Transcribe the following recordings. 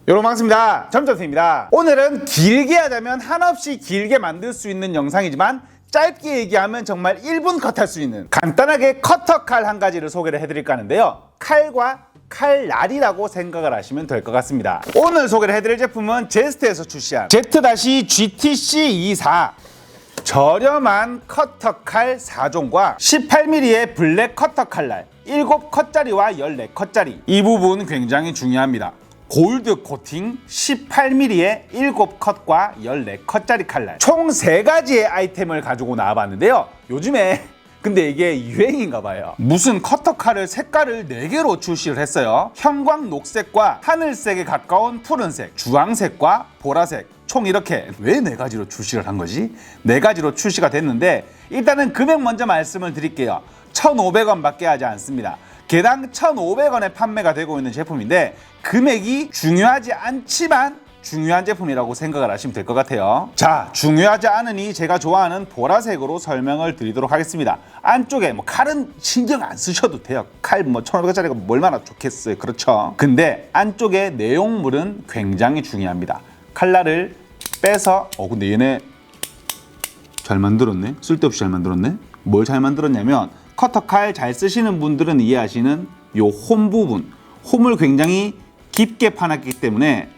여러분 반갑습니다. 점점쌤입니다. 오늘은 길게 하자면 한없이 길게 만들 수 있는 영상이지만 짧게 얘기하면 정말 1분 컷할 수 있는 간단하게 커터 칼 한 가지를 소개를 해드릴까 하는데요. 칼과 칼날이라고 생각을 하시면 될 것 같습니다. 오늘 소개를 해드릴 제품은 제스트에서 출시한 Z-GTC24 저렴한 커터 칼 4종과 18mm의 블랙 커터 칼날 7컷짜리와 14컷짜리, 이 부분 굉장히 중요합니다. 골드 코팅 18mm의 7컷과 14컷짜리 칼날, 총 3가지의 아이템을 가지고 나와봤는데요. 요즘에 근데 이게 유행인가 봐요. 무슨 커터 칼을 색깔을 4개로 출시를 했어요. 형광 녹색과 하늘색에 가까운 푸른색, 주황색과 보라색, 총 이렇게 왜 4가지로 출시를 한 거지? 4가지로 출시가 됐는데 일단은 금액 먼저 말씀을 드릴게요. 1,500원 밖에 하지 않습니다. 개당 1,500원에 판매가 되고 있는 제품인데 금액이 중요하지 않지만 중요한 제품이라고 생각을 하시면 될 것 같아요. 자, 중요하지 않으니 제가 좋아하는 보라색으로 설명을 드리도록 하겠습니다. 안쪽에 칼은 신경 안 쓰셔도 돼요. 칼 1,500원짜리가 얼마나 좋겠어요. 그렇죠? 근데 안쪽에 내용물은 굉장히 중요합니다. 칼날을 빼서 근데 얘네 잘 만들었네. 쓸데없이 잘 만들었네. 뭘 잘 만들었냐면 커터 칼 잘 쓰시는 분들은 이해하시는 요 홈 부분, 홈을 굉장히 깊게 파놨기 때문에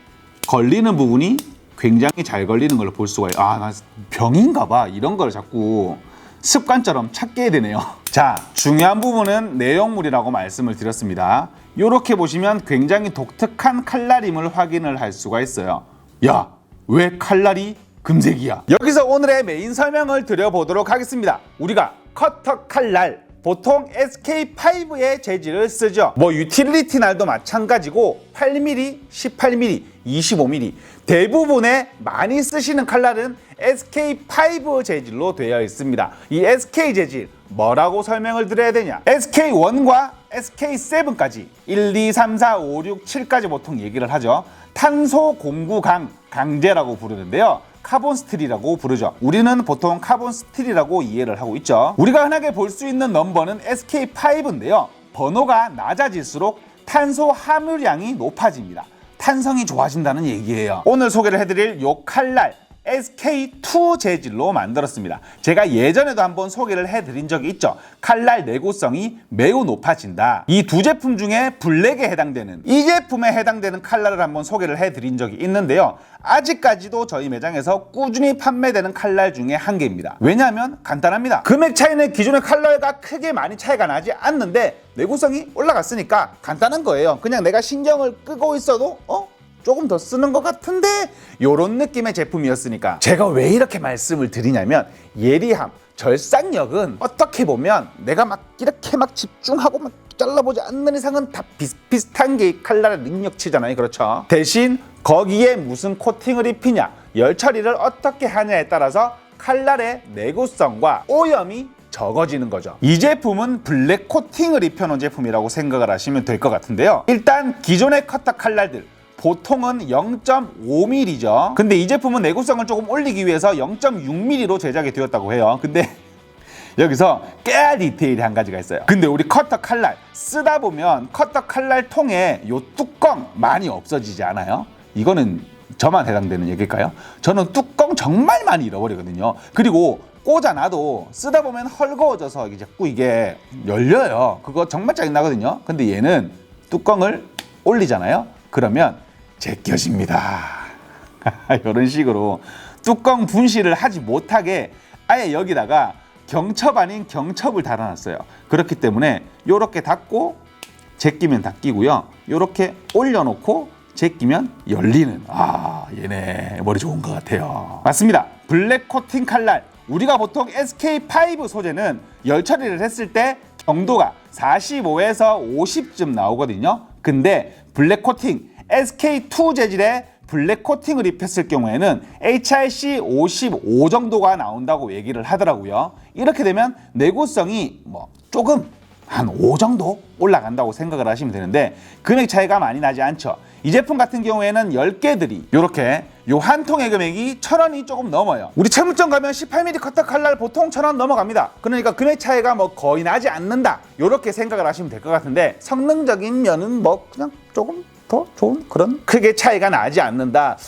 걸리는 부분이 굉장히 잘 걸리는 걸 볼 수가 있어요. 나 병인가 봐. 이런 걸 자꾸 습관처럼 찾게 되네요. 자, 중요한 부분은 내용물이라고 말씀을 드렸습니다. 이렇게 보시면 굉장히 독특한 칼날임을 확인을 할 수가 있어요. 야, 왜 칼날이 금색이야? 여기서 오늘의 메인 설명을 드려보도록 하겠습니다. 우리가 커터 칼날, 보통 SK5의 재질을 쓰죠. 유틸리티 날도 마찬가지고 8mm, 18mm, 25mm 대부분의 많이 쓰시는 칼날은 SK5 재질로 되어 있습니다. 이 SK 재질 뭐라고 설명을 드려야 되냐? SK1과 SK7까지 1, 2, 3, 4, 5, 6, 7까지 보통 얘기를 하죠. 탄소 공구 강제라고 부르는데요. 카본 스틸이라고 부르죠. 우리는 보통 카본 스틸이라고 이해를 하고 있죠. 우리가 흔하게 볼 수 있는 넘버는 SK5인데요. 번호가 낮아질수록 탄소 함유량이 높아집니다. 탄성이 좋아진다는 얘기예요. 오늘 소개를 해드릴 요 칼날 SK2 재질로 만들었습니다. 제가 예전에도 한번 소개를 해드린 적이 있죠. 칼날 내구성이 매우 높아진다. 이 두 제품 중에 블랙에 해당되는, 이 제품에 해당되는 칼날을 한번 소개를 해드린 적이 있는데요. 아직까지도 저희 매장에서 꾸준히 판매되는 칼날 중에 한 개입니다. 왜냐하면 간단합니다. 금액 차이는 기존의 칼날과 크게 많이 차이가 나지 않는데 내구성이 올라갔으니까 간단한 거예요. 그냥 내가 신경을 끄고 있어도 조금 더 쓰는 것 같은데 요런 느낌의 제품이었으니까. 제가 왜 이렇게 말씀을 드리냐면 예리함, 절삭력은 어떻게 보면 내가 이렇게 집중하고 잘라보지 않는 이상은 다 비슷비슷한 게 칼날의 능력치잖아요. 그렇죠? 대신 거기에 무슨 코팅을 입히냐, 열 처리를 어떻게 하냐에 따라서 칼날의 내구성과 오염이 적어지는 거죠. 이 제품은 블랙 코팅을 입혀놓은 제품이라고 생각을 하시면 될 것 같은데요. 일단 기존의 커터 칼날들 보통은 0.5mm죠. 근데 이 제품은 내구성을 조금 올리기 위해서 0.6mm로 제작이 되었다고 해요. 근데 여기서 깨알 디테일이 한 가지가 있어요. 근데 우리 커터 칼날 쓰다 보면 커터 칼날 통에 요 뚜껑 많이 없어지지 않아요? 이거는 저만 해당되는 얘기일까요? 저는 뚜껑 정말 많이 잃어버리거든요. 그리고 꽂아놔도 쓰다 보면 헐거워져서 자꾸 이게 열려요. 그거 정말 짜증나거든요. 근데 얘는 뚜껑을 올리잖아요. 그러면 제껴집니다. 이런 식으로 뚜껑 분실을 하지 못하게 아예 여기다가 경첩 아닌 경첩을 달아놨어요. 그렇기 때문에 이렇게 닫고 제끼면 닫히고요. 이렇게 올려놓고 제끼면 열리는. 얘네 머리 좋은 것 같아요. 맞습니다. 블랙 코팅 칼날. 우리가 보통 SK5 소재는 열 처리를 했을 때 경도가 45에서 50쯤 나오거든요. 근데 블랙 코팅 SK2 재질의 블랙 코팅을 입혔을 경우에는 HRC 55 정도가 나온다고 얘기를 하더라고요. 이렇게 되면 내구성이 조금 한 5 정도 올라간다고 생각을 하시면 되는데 금액 차이가 많이 나지 않죠. 이 제품 같은 경우에는 10개들이 이렇게 요 한 통의 금액이 1,000원이 조금 넘어요. 우리 철물점 가면 18mm 커터 칼날 보통 1,000원 넘어갑니다. 그러니까 금액 차이가 거의 나지 않는다. 이렇게 생각을 하시면 될 것 같은데 성능적인 면은 그냥 조금 더 좋은 그런 크게 차이가 나지 않는다.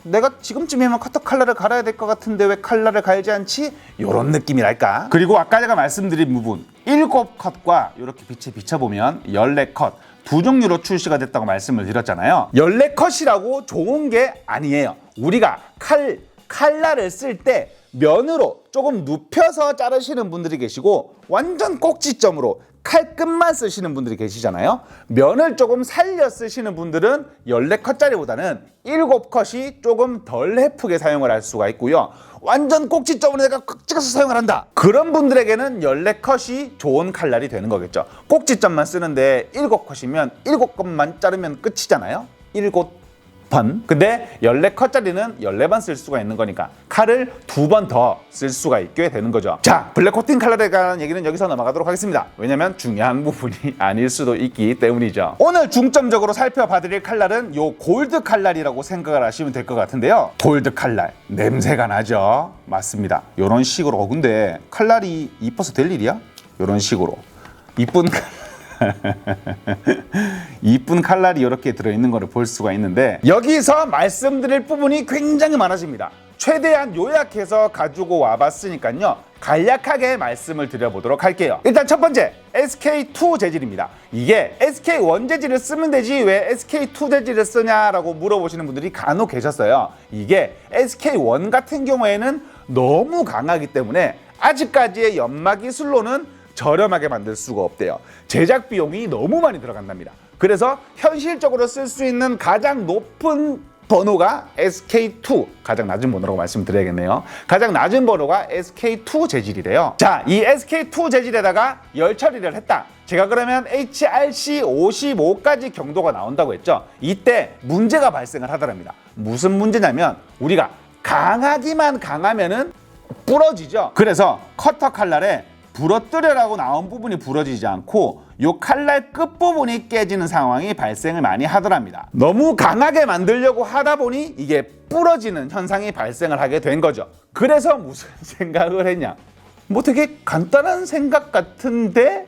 내가 지금쯤이면 커터 칼날을 갈아야 될 것 같은데 왜 칼날을 갈지 않지? 이런 느낌이랄까. 그리고 아까 제가 말씀드린 부분 7컷과 이렇게 빛에 비춰보면 14컷 두 종류로 출시가 됐다고 말씀을 드렸잖아요. 14컷이라고 좋은 게 아니에요. 우리가 칼날을 쓸 때 면으로 조금 눕혀서 자르시는 분들이 계시고 완전 꼭지점으로 칼끝만 쓰시는 분들이 계시잖아요. 면을 조금 살려 쓰시는 분들은 14컷짜리보다는 7컷이 조금 덜 해프게 사용을 할 수가 있고요. 완전 꼭지점으로 내가 꽉 찍어서 사용을 한다. 그런 분들에게는 14컷이 좋은 칼날이 되는 거겠죠. 꼭지점만 쓰는데 7컷이면 7컷만 자르면 끝이잖아요. 7번. 근데 14컷짜리는 14번 쓸 수가 있는 거니까 칼을 2번 더 쓸 수가 있게 되는 거죠. 자, 블랙 코팅 칼날에 관한 얘기는 여기서 넘어가도록 하겠습니다. 왜냐면 중요한 부분이 아닐 수도 있기 때문이죠. 오늘 중점적으로 살펴봐드릴 칼날은 요 골드 칼날이라고 생각을 하시면 될 것 같은데요. 골드 칼날 냄새가 나죠. 맞습니다. 요런 식으로. 근데 칼날이 이뻐서 될 일이야? 요런 식으로 이쁜 칼날이 이렇게 들어있는 거를 볼 수가 있는데, 여기서 말씀드릴 부분이 굉장히 많아집니다. 최대한 요약해서 가지고 와봤으니까요, 간략하게 말씀을 드려보도록 할게요. 일단 첫 번째, SK2 재질입니다. 이게 SK1 재질을 쓰면 되지 왜 SK2 재질을 쓰냐라고 물어보시는 분들이 간혹 계셨어요. 이게 SK1 같은 경우에는 너무 강하기 때문에 아직까지의 연마 기술로는 저렴하게 만들 수가 없대요. 제작 비용이 너무 많이 들어간답니다. 그래서 현실적으로 쓸 수 있는 가장 높은 번호가 SK2, 가장 낮은 번호라고 말씀드려야겠네요. 가장 낮은 번호가 SK2 재질이래요. 자, 이 SK2 재질에다가 열 처리를 했다. 제가 그러면 HRC 55까지 경도가 나온다고 했죠. 이때 문제가 발생을 하더랍니다. 무슨 문제냐면 우리가 강하기만 강하면은 부러지죠. 그래서 커터 칼날에 부러뜨려라고 나온 부분이 부러지지 않고 요 칼날 끝부분이 깨지는 상황이 발생을 많이 하더랍니다. 너무 강하게 만들려고 하다 보니 이게 부러지는 현상이 발생을 하게 된 거죠. 그래서 무슨 생각을 했냐, 뭐 되게 간단한 생각 같은데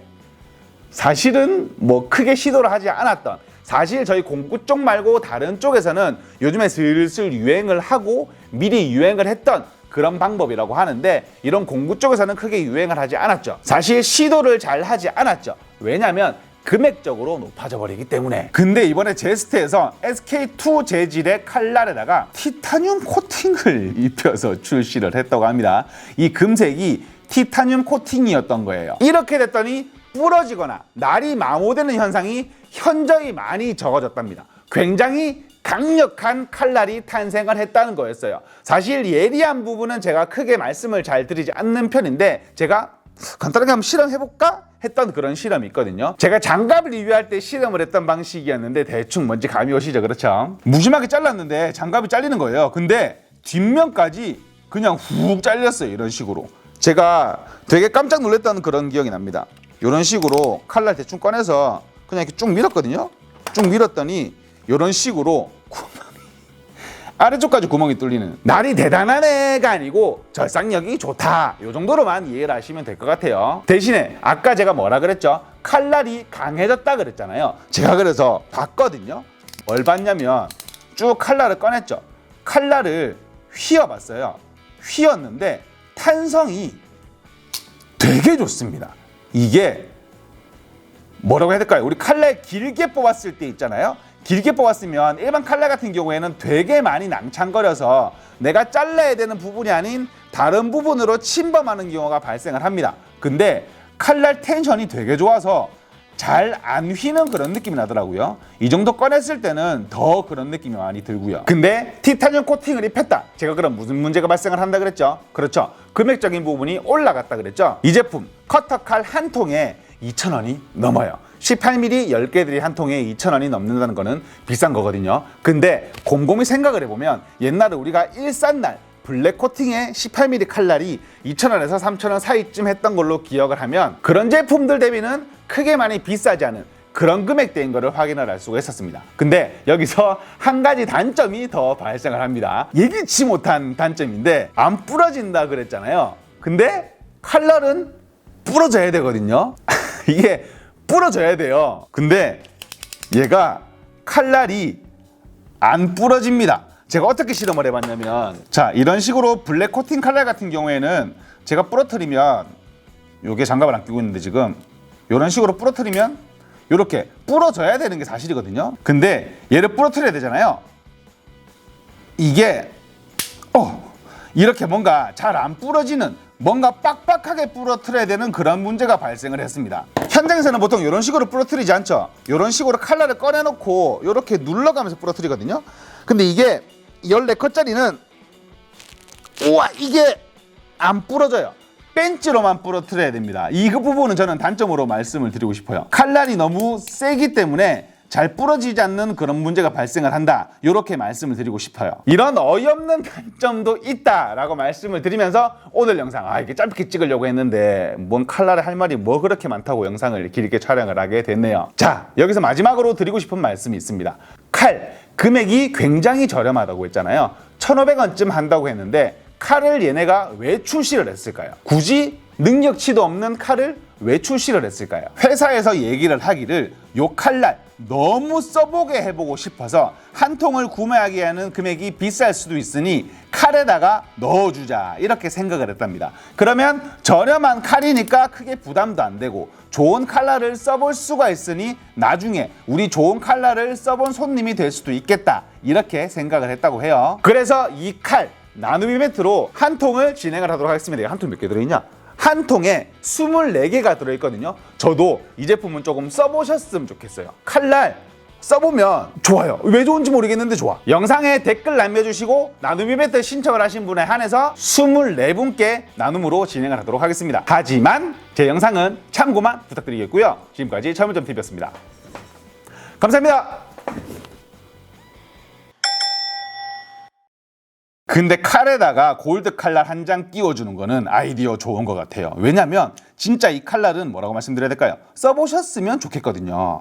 사실은 뭐 크게 시도를 하지 않았던, 사실 저희 공구 쪽 말고 다른 쪽에서는 요즘에 슬슬 유행을 하고 미리 유행을 했던 그런 방법이라고 하는데, 이런 공구 쪽에서는 크게 유행을 하지 않았죠. 사실 시도를 잘 하지 않았죠. 왜냐하면 금액적으로 높아져 버리기 때문에. 근데 이번에 제스트에서 SK2 재질의 칼날에다가 티타늄 코팅을 입혀서 출시를 했다고 합니다. 이 금색이 티타늄 코팅이었던 거예요. 이렇게 됐더니 부러지거나 날이 마모되는 현상이 현저히 많이 적어졌답니다. 굉장히 강력한 칼날이 탄생을 했다는 거였어요. 사실 예리한 부분은 제가 크게 말씀을 잘 드리지 않는 편인데, 제가 간단하게 한번 실험해볼까? 했던 그런 실험이 있거든요. 제가 장갑을 리뷰할 때 실험을 했던 방식이었는데 대충 뭔지 감이 오시죠? 그렇죠? 무심하게 잘랐는데 장갑이 잘리는 거예요. 근데 뒷면까지 그냥 훅 잘렸어요. 이런 식으로. 제가 되게 깜짝 놀랐던 그런 기억이 납니다. 이런 식으로 칼날 대충 꺼내서 그냥 이렇게 쭉 밀었거든요. 쭉 밀었더니 이런 식으로 아래쪽까지 구멍이 뚫리는, 날이 대단한 애가 아니고 절삭력이 좋다, 이 정도로만 이해를 하시면 될 것 같아요. 대신에 아까 제가 뭐라 그랬죠? 칼날이 강해졌다 그랬잖아요. 제가 그래서 봤거든요. 뭘 봤냐면 쭉 칼날을 꺼냈죠. 칼날을 휘어봤어요. 휘었는데 탄성이 되게 좋습니다. 이게 뭐라고 해야 될까요? 우리 칼날 길게 뽑았을 때 있잖아요. 길게 뽑았으면 일반 칼날 같은 경우에는 되게 많이 낭창거려서 내가 잘라야 되는 부분이 아닌 다른 부분으로 침범하는 경우가 발생을 합니다. 근데 칼날 텐션이 되게 좋아서 잘 안 휘는 그런 느낌이 나더라고요. 이 정도 꺼냈을 때는 더 그런 느낌이 많이 들고요. 근데 티타늄 코팅을 입혔다. 제가 그럼 무슨 문제가 발생을 한다 그랬죠? 그렇죠. 금액적인 부분이 올라갔다 그랬죠. 이 제품 커터 칼 한 통에 2,000원이 넘어요. 18mm 10개들이 한 통에 2,000원이 넘는다는 거는 비싼 거거든요. 근데 곰곰이 생각을 해보면 옛날에 우리가 일산날 블랙 코팅의 18mm 칼날이 2,000원에서 3,000원 사이쯤 했던 걸로 기억을 하면 그런 제품들 대비는 크게 많이 비싸지 않은 그런 금액대인 거를 확인을 할 수가 있었습니다. 근데 여기서 한 가지 단점이 더 발생을 합니다. 예기치 못한 단점인데, 안 부러진다 그랬잖아요. 근데 칼날은 부러져야 되거든요. 이게 부러져야 돼요. 근데 얘가 칼날이 안 부러집니다. 제가 어떻게 실험을 해봤냐면, 자, 이런 식으로 블랙 코팅 칼날 같은 경우에는 제가 부러뜨리면, 요게 장갑을 안 끼고 있는데 지금 이런 식으로 부러뜨리면 이렇게 부러져야 되는 게 사실이거든요. 근데 얘를 부러뜨려야 되잖아요. 이게 이렇게 뭔가 잘 안 부러지는, 뭔가 빡빡하게 부러뜨려야 되는 그런 문제가 발생을 했습니다. 현장에서는 보통 이런 식으로 부러뜨리지 않죠. 이런 식으로 칼날을 꺼내놓고 이렇게 눌러가면서 부러뜨리거든요. 근데 이게 14컷짜리는 우와, 이게 안 부러져요. 벤치로만 부러뜨려야 됩니다. 이 부분은 저는 단점으로 말씀을 드리고 싶어요. 칼날이 너무 세기 때문에 잘 부러지지 않는 그런 문제가 발생을 한다, 이렇게 말씀을 드리고 싶어요. 이런 어이없는 단점도 있다라고 말씀을 드리면서 오늘 영상 이렇게 짧게 찍으려고 했는데 뭔 칼날에 할 말이 뭐 그렇게 많다고 영상을 길게 촬영을 하게 됐네요. 자, 여기서 마지막으로 드리고 싶은 말씀이 있습니다. 칼 금액이 굉장히 저렴하다고 했잖아요. 1,500원쯤 한다고 했는데 칼을 얘네가 왜 출시를 했을까요? 굳이 능력치도 없는 칼을 왜 출시를 했을까요? 회사에서 얘기를 하기를 요 칼날 너무 써보게 해보고 싶어서 한 통을 구매하기 에는 금액이 비쌀 수도 있으니 칼에다가 넣어주자, 이렇게 생각을 했답니다. 그러면 저렴한 칼이니까 크게 부담도 안 되고 좋은 칼날을 써볼 수가 있으니 나중에 우리 좋은 칼날을 써본 손님이 될 수도 있겠다, 이렇게 생각을 했다고 해요. 그래서 이 칼 나눔 이벤트로 한 통을 진행을 하도록 하겠습니다. 한 통 몇 개 들어있냐? 한 통에 24개가 들어있거든요. 저도 이 제품은 조금 써보셨으면 좋겠어요. 칼날 써보면 좋아요. 왜 좋은지 모르겠는데 좋아. 영상에 댓글 남겨주시고 나눔 이벤트 신청을 하신 분에 한해서 24분께 나눔으로 진행을 하도록 하겠습니다. 하지만 제 영상은 참고만 부탁드리겠고요. 지금까지 철물점TV였습니다. 감사합니다. 근데 칼에다가 골드 칼날 한 장 끼워주는 거는 아이디어 좋은 것 같아요. 왜냐면 진짜 이 칼날은 뭐라고 말씀드려야 될까요? 써보셨으면 좋겠거든요.